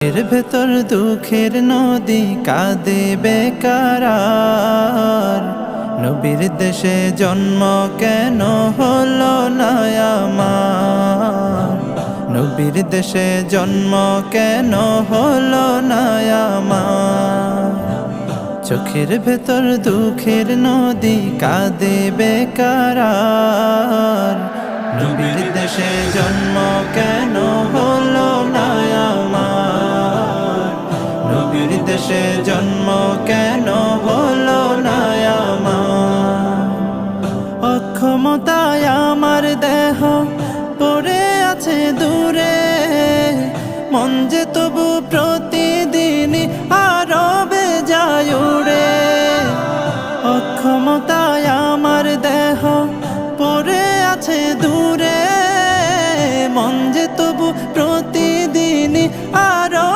এর ভেতর দুঃখের নদী কাঁদে বেকারার, নবীর দেশে জন্ম কেন হলো না আমার, নবীর দেশে জন্ম কেন হলো না আমার। চোখের ভেতর দুঃখের নদী কাঁদে বেকারার, নবীর দেশে জন্ম কেন হলো না আমার, নবীর দেশে জন্ম কেন হলো না আমার। অক্ষমতায় আমার দেহ পড়ে আছে দূরে, মন যে তবু প্রতি